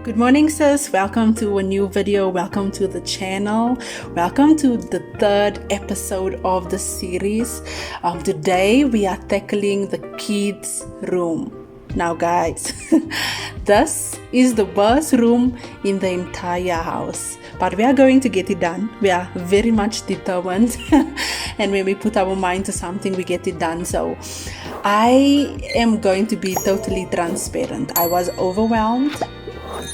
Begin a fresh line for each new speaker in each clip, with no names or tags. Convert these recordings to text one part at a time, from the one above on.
Good morning, sis. Welcome to a new video. Welcome to the channel. Welcome to the third episode of the series. Today we are tackling the kids' room. Now guys, this is the worst room in the entire house, but we are going to get it done. We are very much determined and when we put our mind to something, we get it done. So I am going to be totally transparent. I was overwhelmed.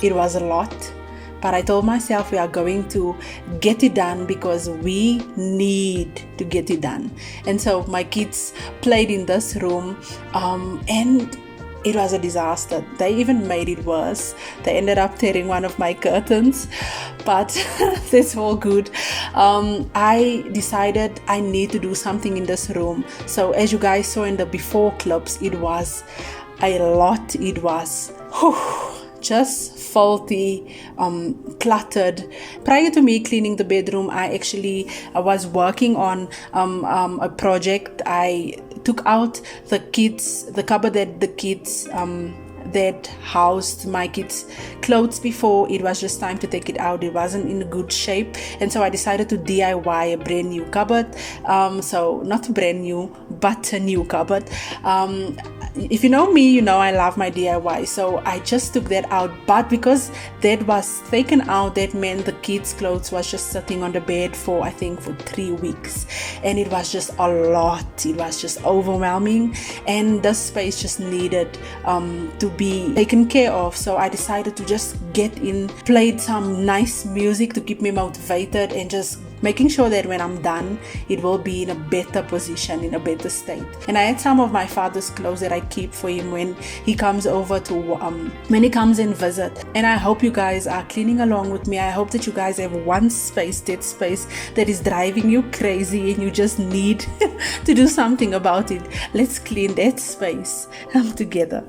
It was a lot, but I told myself we are going to get it done because we need to get it done. And so my kids played in this room and it was a disaster. They even made it worse. They ended up tearing one of my curtains, but that's all good. I decided I need to do something in this room. So as you guys saw in the before clips, it was a lot. It was just faulty, cluttered. Prior to me cleaning the bedroom, I was working on a project. I took out the cupboard that the kids that housed my kids' clothes before. It was just time to take it out. It wasn't in good shape, and so I decided to DIY a brand new cupboard. So not brand new, but a new cupboard. If you know me, you know I love my DIY. So I just took that out, but because that was taken out, that meant the kids' clothes was just sitting on the bed for 3 weeks, and it was just a lot. It was just overwhelming, and the space just needed to be taken care of. So I decided to just get in, played some nice music to keep me motivated, and just making sure that when I'm done, it will be in a better position, in a better state. And I had some of my father's clothes that I keep for him when he comes over to when he comes and visit. And I hope you guys are cleaning along with me. I hope that you guys have one space, that space that is driving you crazy and you just need to do something about it. Let's clean that space together.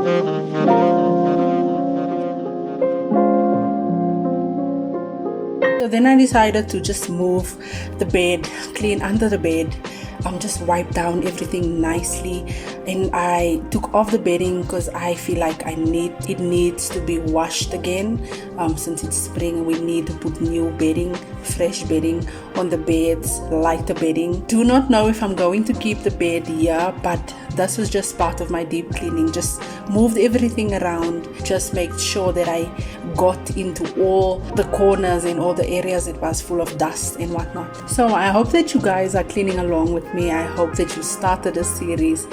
So then I decided to just move the bed, clean under the bed, just wipe down everything nicely, and I took off the bedding because I feel like it needs to be washed again. Since it's spring, we need to put new bedding, fresh bedding on the beds, lighter bedding. Do not know if I'm going to keep the bed here, but this was just part of my deep cleaning. Just moved everything around, just make sure that I got into all the corners and all the areas it was full of dust and whatnot. So I hope that you guys are cleaning along with me. I hope that you started a series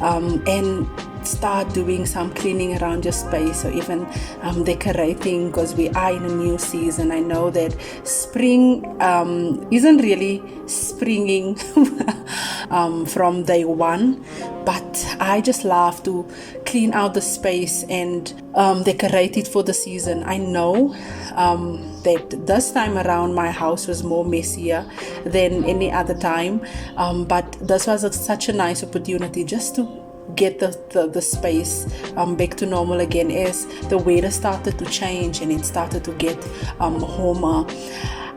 and start doing some cleaning around your space, or even decorating, because we are in a new season. I know that spring isn't really springing from day one, but I just love to clean out the space and decorate it for the season. I know that this time around my house was more messier than any other time, but this was such a nice opportunity just to get the space back to normal again, as the weather started to change and it started to get warmer.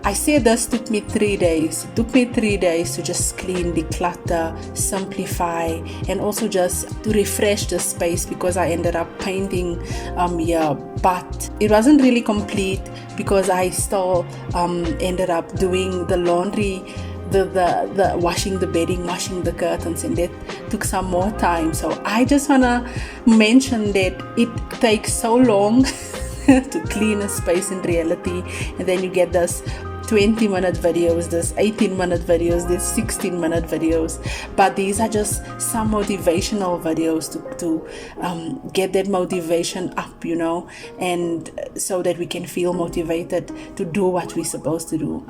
I say this took me 3 days. It took me 3 days to just clean, declutter, simplify, and also just to refresh the space, because I ended up painting here, but it wasn't really complete because I still ended up doing the laundry, the washing the bedding, washing the curtains, and that took some more time. So I just wanna mention that it takes so long to clean a space in reality, and then you get this 20-minute videos, this 18-minute videos, this 16-minute videos, but these are just some motivational videos to get that motivation up, and so that we can feel motivated to do what we're supposed to do.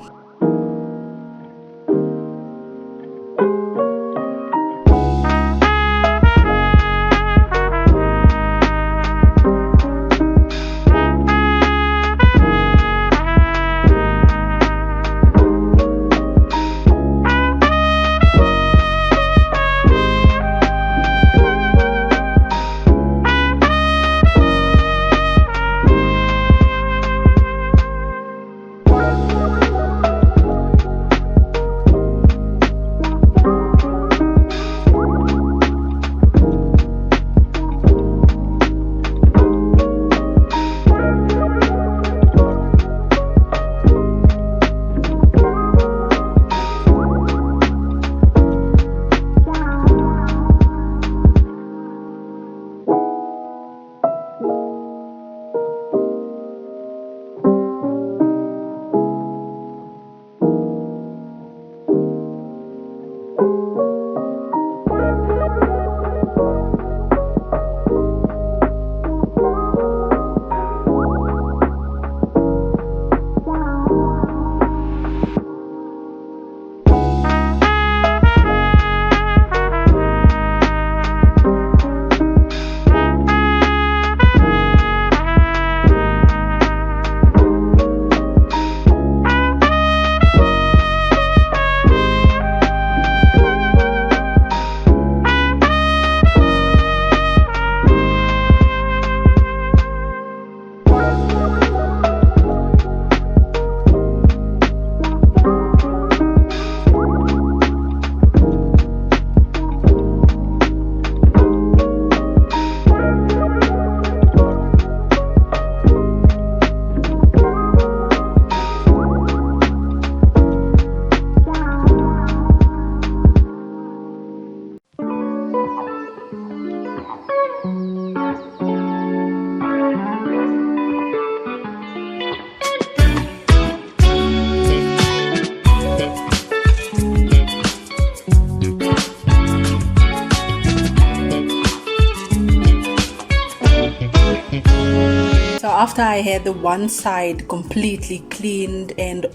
So after I had the one side completely cleaned and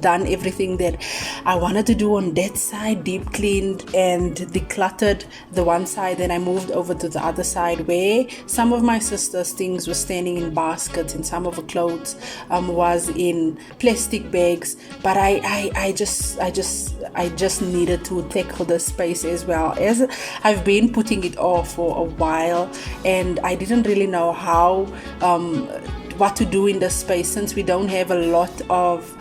done everything that I wanted to do on that side, deep cleaned and decluttered the one side. Then I moved over to the other side where some of my sister's things were standing in baskets and some of her clothes was in plastic bags. But I just needed to tackle the space as well, as I've been putting it off for a while, and I didn't really know how what to do in the space, since we don't have a lot of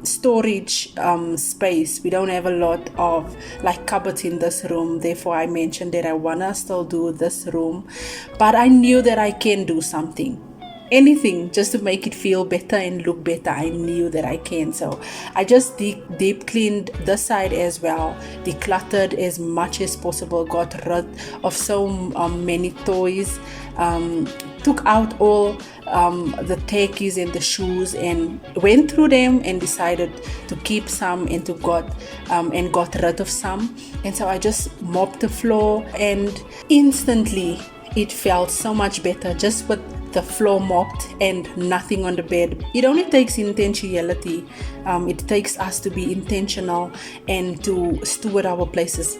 storage space. We don't have a lot of like cupboards in this room. Therefore I mentioned that I wanna still do this room, but I knew that I can do something, anything, just to make it feel better and look better. I knew that I can. So I just deep cleaned this side as well, decluttered as much as possible, got rid of so many toys, took out all the techies and the shoes, and went through them and decided to keep some and got rid of some. And so I just mopped the floor, and instantly it felt so much better just with the floor mopped and nothing on the bed. It only takes intentionality. It takes us to be intentional and to steward our places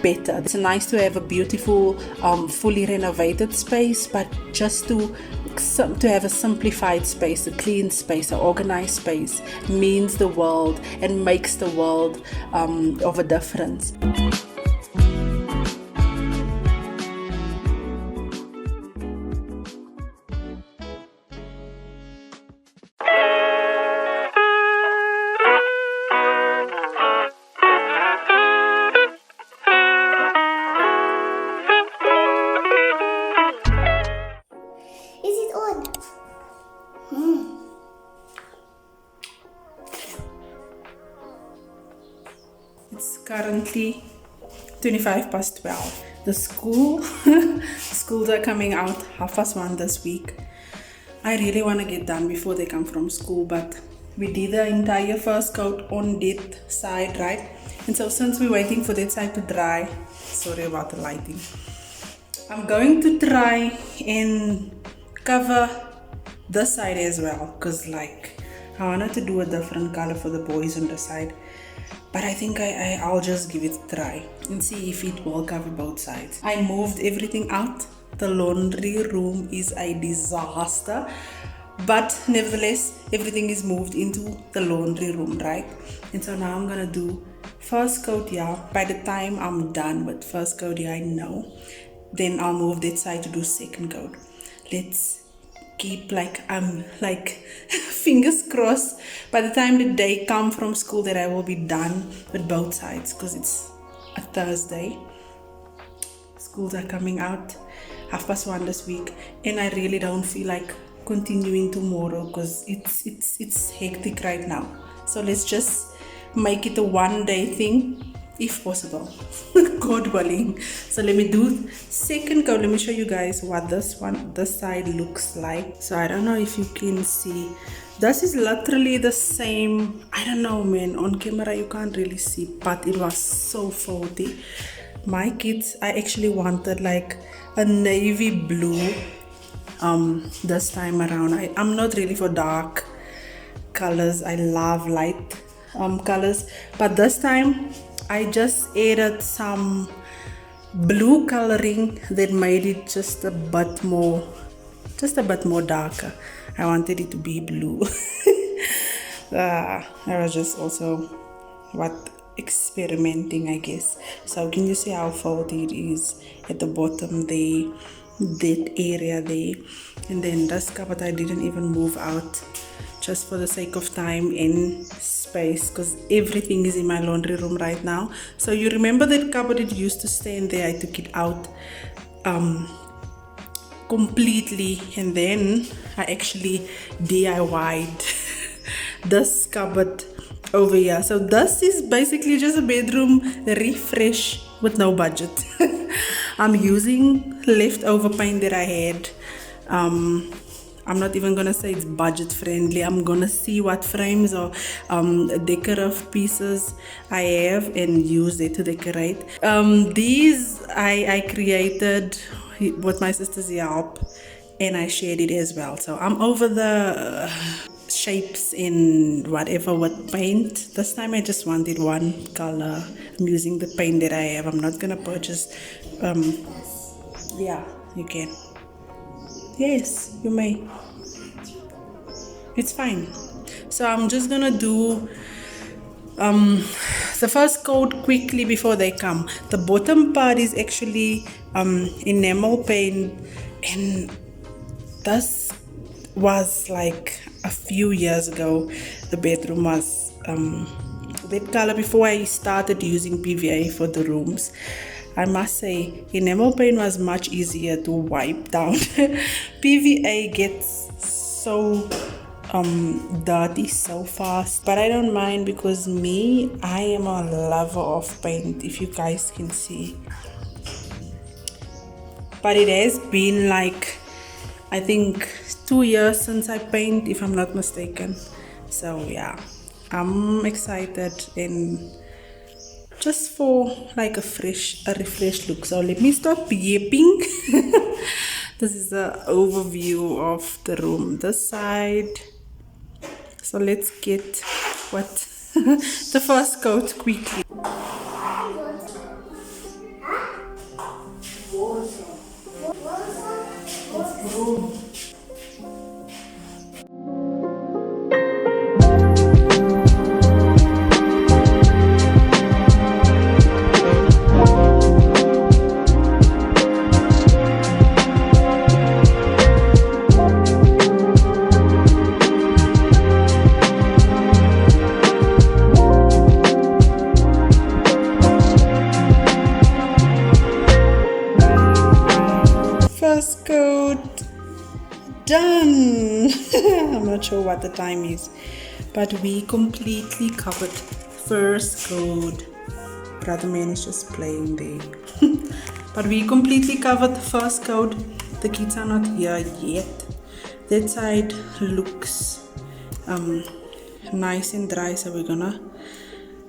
better. It's nice to have a beautiful, fully renovated space, but just to have a simplified space, a clean space, an organized space means the world and makes the world of a difference. It's currently 12:25. The schools are coming out 1:30 this week. I really want to get done before they come from school, but we did the entire first coat on that side, right? And so since we're waiting for that side to dry, sorry about the lighting, I'm going to try and cover this side as well, because like I wanted to do a different color for the boys on the side. But I think I'll just give it a try and see if it will cover both sides. I moved everything out. The laundry room is a disaster, but nevertheless, everything is moved into the laundry room, right? And so now I'm gonna do first coat here. By the time I'm done with first coat here, I know, then I'll move that side to do second coat. Let's keep like fingers crossed by the time the day come from school that I will be done with both sides, because it's a Thursday. Schools are coming out 1:30 this week, and I really don't feel like continuing tomorrow because it's hectic right now. So let's just make it a one-day thing if possible. God willing. So let me do second coat. Let me show you guys what this side looks like. So I don't know if you can see, this is literally the same. I don't know, man, on camera you can't really see, but it was so faulty. My kids, I actually wanted like a navy blue this time around. I'm not really for dark colors. I love light colors, but this time I just added some blue coloring that made it just a bit more darker. I wanted it to be blue. I was just also experimenting, I guess. So can you see how faulty it is at the bottom there, that area there? And then this cupboard I didn't even move out, just for the sake of time and space, because everything is in my laundry room right now. So you remember that cupboard, it used to stand there. I took it out completely, and then I actually DIY'd this cupboard over here. So this is basically just a bedroom refresh with no budget. I'm using leftover paint that I had. I'm not even gonna say it's budget friendly. I'm gonna see what frames or decorative pieces I have and use it to decorate. These I created with my sister's help, and I shared it as well. So I'm over the shapes in whatever with paint. This time I just wanted one color. I'm using the paint that I have. I'm not gonna purchase yeah, you can. Yes, you may. It's fine. So I'm just gonna do the first coat quickly before they come. The bottom part is actually enamel paint, and this was like a few years ago. The bedroom was that color before I started using PVA for the rooms. I must say enamel paint was much easier to wipe down. PVA gets so dirty so fast, but I don't mind because I am a lover of paint, if you guys can see. But it has been like, I think 2 years since I paint, if I'm not mistaken. So yeah, I'm excited and just for like a refreshed look. So let me stop yapping. This is the overview of the room, this side. So let's get the first coat quickly. First coat done. I'm not sure what the time is, but we completely covered first coat. Brother man is just playing there. But we completely covered the first coat. The kids are not here yet. That side looks nice and dry, so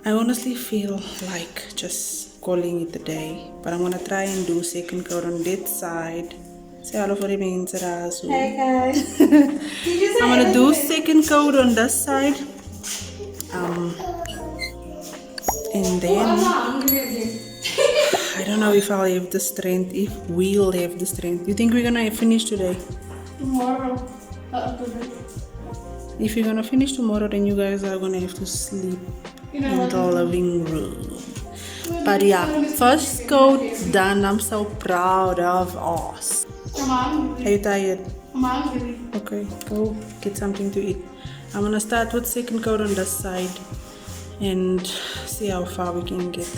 I honestly feel like just calling it a day, but I'm gonna try and do second coat on that side. Say hello for the main. Hey guys. I'm gonna do second coat on this side, and then I don't know if I'll have the strength, if we'll have the strength. You think we're gonna finish today? Tomorrow. If you're gonna finish tomorrow, then you guys are gonna have to sleep in the living room. But yeah, first coat done. I'm so proud of us. Are you tired? I'm hungry. Okay, go get something to eat. I'm gonna start with second coat on this side and see how far we can get.